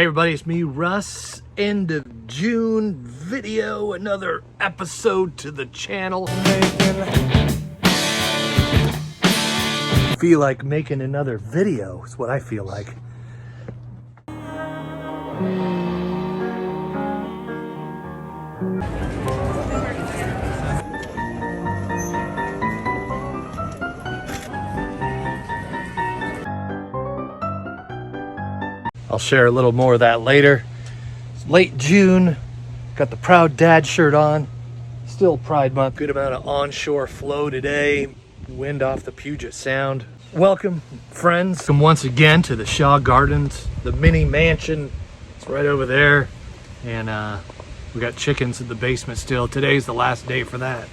Hey everybody, it's me, Russ. End of June video, another episode to the channel. Feel like making another video is what I feel like. I'll share a little more of that later. It's late June, got the Proud Dad shirt on. Still Pride Month. Good amount of onshore flow today. Wind off the Puget Sound. Welcome, friends. Welcome once again to the Shaw Gardens, the mini mansion. It's right over there. And we got chickens in the basement still. Today's the last day for that.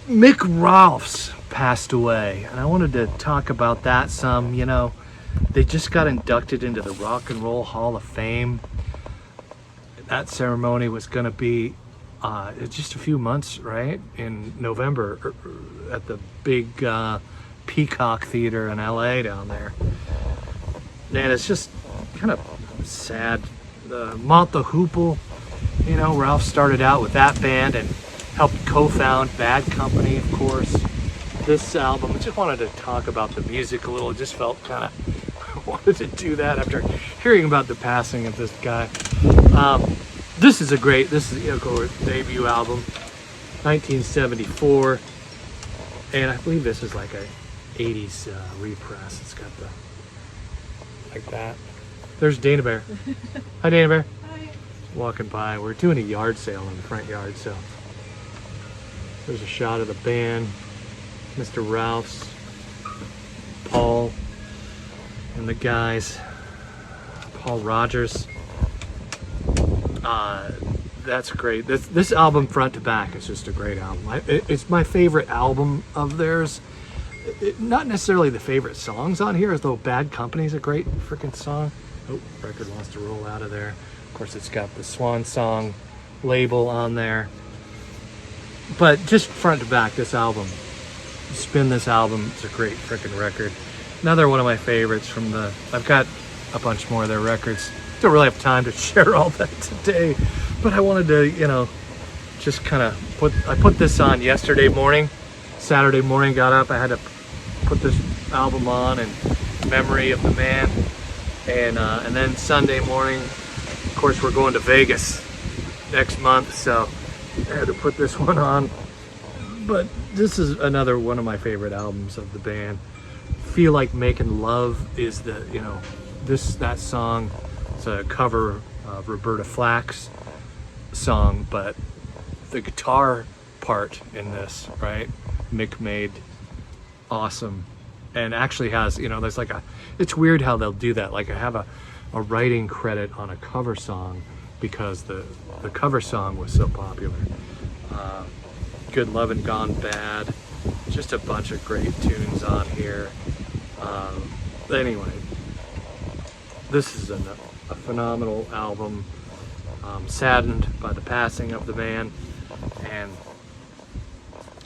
Mick Ralphs passed away, and I wanted to talk about that some. You know, they just got inducted into the Rock and Roll Hall of Fame. That ceremony was going to be just a few months, right? In November at the big Peacock Theater in LA down there. And it's just kind of sad. The Mont the Hoople, you know, Ralph started out with that band and helped co-found Bad Company, of course. This album, I just wanted to talk about the music a little. It just felt kind of wanted to do that after hearing about the passing of this guy. This is of course, debut album, 1974, and I believe this is like a 80s repress. It's got the like that. There's Dana Bear. Hi, Dana Bear. Hi. Walking by. We're doing a yard sale in the front yard, so there's a shot of the band, Mr. Ralphs, Paul, and the guys, Paul Rogers. That's great. This album front to back is just a great album. It's my favorite album of theirs. Not necessarily the favorite songs on here, as though Bad Company is a great freaking song. Oh, record wants to roll out of there. Of course, it's got the Swan Song label on there. But just front to back, this album. You spin this album, it's a great freaking record. Another one of my favorites from the... I've got a bunch more of their records. Don't really have time to share all that today, but I wanted to, you know, just kind of I put this on yesterday morning. Saturday morning, got up, I had to put this album on in memory of the man. And then Sunday morning, of course, we're going to Vegas next month, so I had to put this one on. But this is another one of my favorite albums of the band. Feel Like Making Love is the, you know, that song. It's a cover of Roberta Flack's song, but the guitar part in this, right, Mick made awesome. And actually has, you know, there's like it's weird how they'll do that. Like I have a writing credit on a cover song because the cover song was so popular. Good Lovin' Gone Bad, just a bunch of great tunes on here. Anyway, this is a phenomenal album. Saddened by the passing of the band, and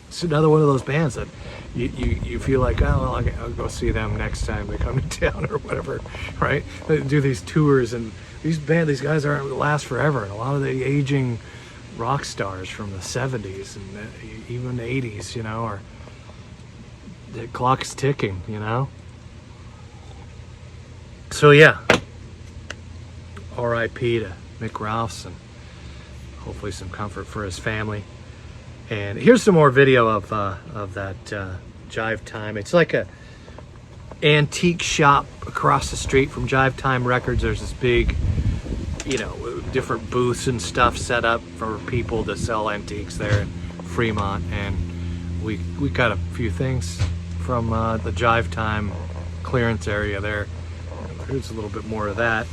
it's another one of those bands that you feel like, oh well, I'll go see them next time they come to town or whatever, right? They do these tours, and these guys aren't last forever, and a lot of the aging rock stars from the 70s and even the 80s, you know, or the clock's ticking, you know. So yeah, R.I.P. to Mick Ralphs, and hopefully some comfort for his family. And here's some more video of that Jive Time. It's like a antique shop across the street from Jive Time Records. There's this big, you know, different booths and stuff set up for people to sell antiques there in Fremont. And we got a few things from the Jive Time clearance area there. Here's a little bit more of that.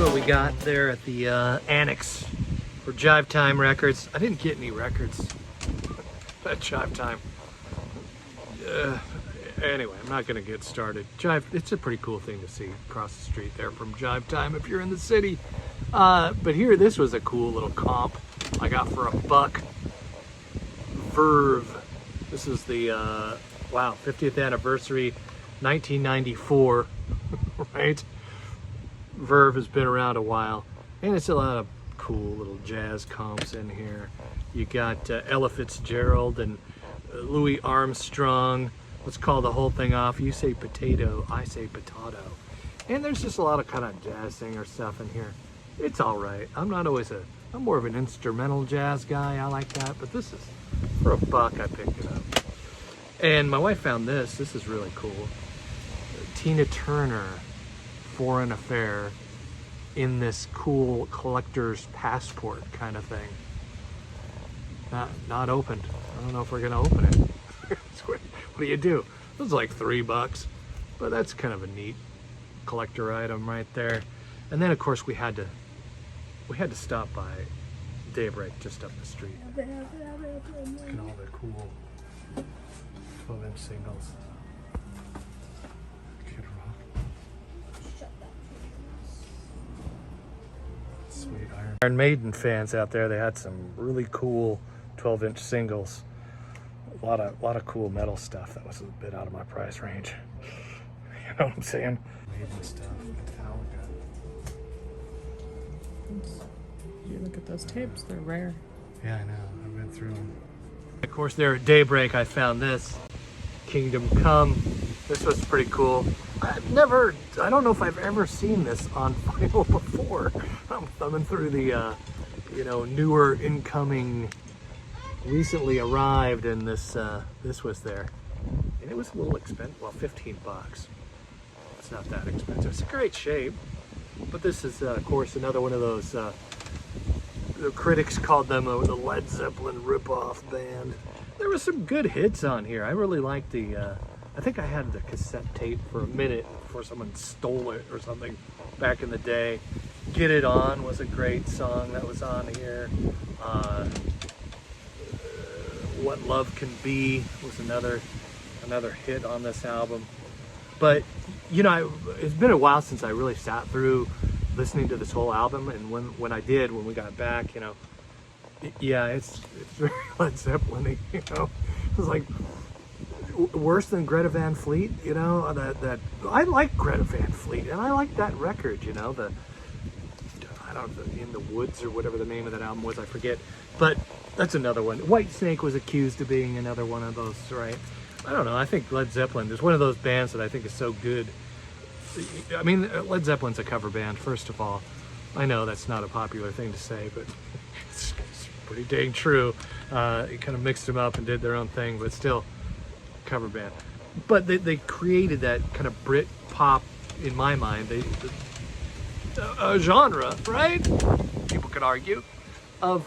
what we got there at the Annex for Jive Time Records. I didn't get any records at Jive Time. Anyway, I'm not gonna get started. Jive, it's a pretty cool thing to see across the street there from Jive Time if you're in the city. But here, this was a cool little comp I got for $1. Verve. This is the, wow, 50th anniversary, 1994, right? Verve has been around a while, and it's a lot of cool little jazz comps in here. You got Ella Fitzgerald and Louis Armstrong. Let's call the whole thing off. You say potato, I say potato. And there's just a lot of kind of jazz singer stuff in here. It's all right. I'm more of an instrumental jazz guy. I like that, but this is, for $1, I picked it up. And my wife found this. This is really cool. Tina Turner, Foreign Affair, in this cool collector's passport kind of thing. Not opened. I don't know if we're gonna open it. What do you do? It was like $3, but that's kind of a neat collector item right there. And then of course we had to stop by Daybreak just up the street. Look at all the cool 12-inch singles. Kid Rock. Sweet Iron Maiden fans out there, they had some really cool 12-inch singles. A lot of cool metal stuff that was a bit out of my price range. You know what I'm saying? Maiden stuff, Metallica. You look at those tapes, they're rare. Yeah, I know. I've been through them. Of course, there at Daybreak, I found this. Kingdom Come. This was pretty cool. I don't know if I've ever seen this on vinyl before. I'm thumbing through the, newer incoming, recently arrived, and this was there. And it was a little expensive, well, $15. It's not that expensive. It's a great shape. But this is, of course, another one of those, the critics called them the Led Zeppelin ripoff band. There were some good hits on here. I really liked the, I think I had the cassette tape for a minute before someone stole it or something back in the day. Get It On was a great song that was on here. What Love Can Be was another hit on this album. But, it's been a while since I really sat through listening to this whole album, and when I did, when we got back, yeah, it's very Led Zeppelin-y, It was like worse than Greta Van Fleet, that I like Greta Van Fleet, and I like that record, I don't know, In the Woods or whatever the name of that album was, I forget, but that's another one. Whitesnake was accused of being another one of those, right? I don't know, I think Led Zeppelin is one of those bands that I think is so good. I mean, Led Zeppelin's a cover band, first of all. I know that's not a popular thing to say, but it's pretty dang true. It kind of mixed them up and did their own thing, but still, cover band. But they created that kind of Brit pop, in my mind, a genre, right? People could argue, of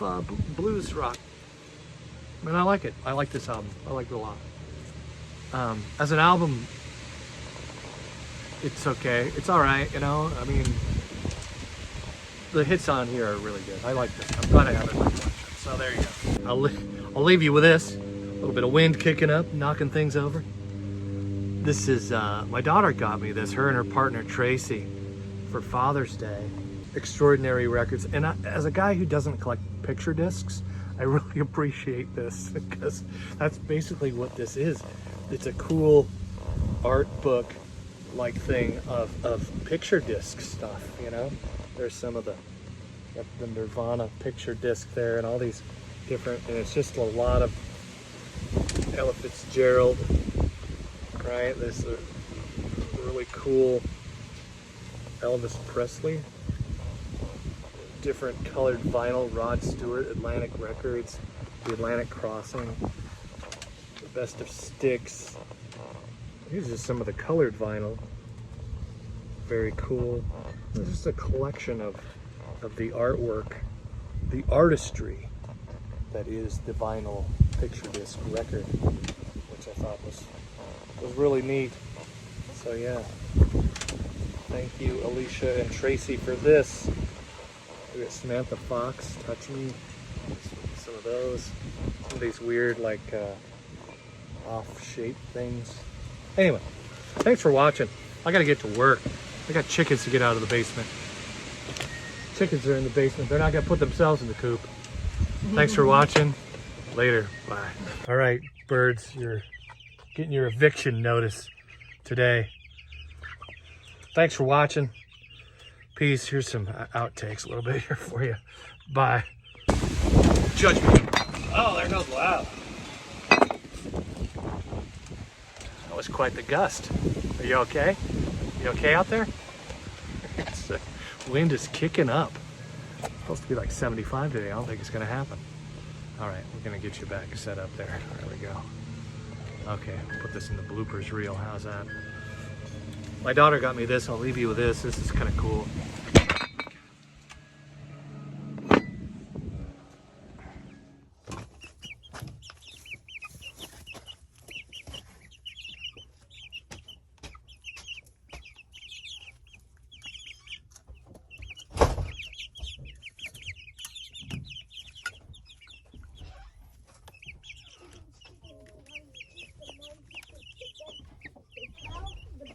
blues rock. And I like it. I like this album. I like it a lot. As an album, it's okay. It's all right, I mean, the hits on here are really good. I like this. I'm glad I have it in my collection. So there you go. I'll leave you with this. A little bit of wind kicking up, knocking things over. This is, my daughter got me this, her and her partner Tracy, for Father's Day. Extraordinary records. And as a guy who doesn't collect picture discs, I really appreciate this because that's basically what this is. It's a cool art book like thing of picture disc stuff, There's some of the Nirvana picture disc there and all these different, and it's just a lot of Ella Fitzgerald, right? There's a really cool Elvis Presley, different colored vinyl, Rod Stewart, Atlantic Records, The Atlantic Crossing, The Best of Styx. Here's just some of the colored vinyl. Very cool. It's just a collection of the artwork, the artistry that is the vinyl picture disc record, which I thought was really neat. So yeah, Thank you, Alicia and Tracy, for this. We got Samantha Fox, Touch Me. Some of those. Some of these weird, like, off-shape things. Anyway, thanks for watching. I gotta get to work. I got chickens to get out of the basement. Chickens are in the basement. They're not gonna put themselves in the coop. Thanks for watching. Later. Bye. All right, birds, you're getting your eviction notice today. Thanks for watching. Peace. Here's some outtakes a little bit here for you. Bye. Judge me. Oh, there goes Loud. That was quite the gust. Are you okay? You okay out there? The wind is kicking up. It's supposed to be like 75 today. I don't think it's gonna happen. All right, we're gonna get you back set up there. There we go. Okay, we'll put this in the bloopers reel. How's that? My daughter got me this. I'll leave you with this. This is kind of cool.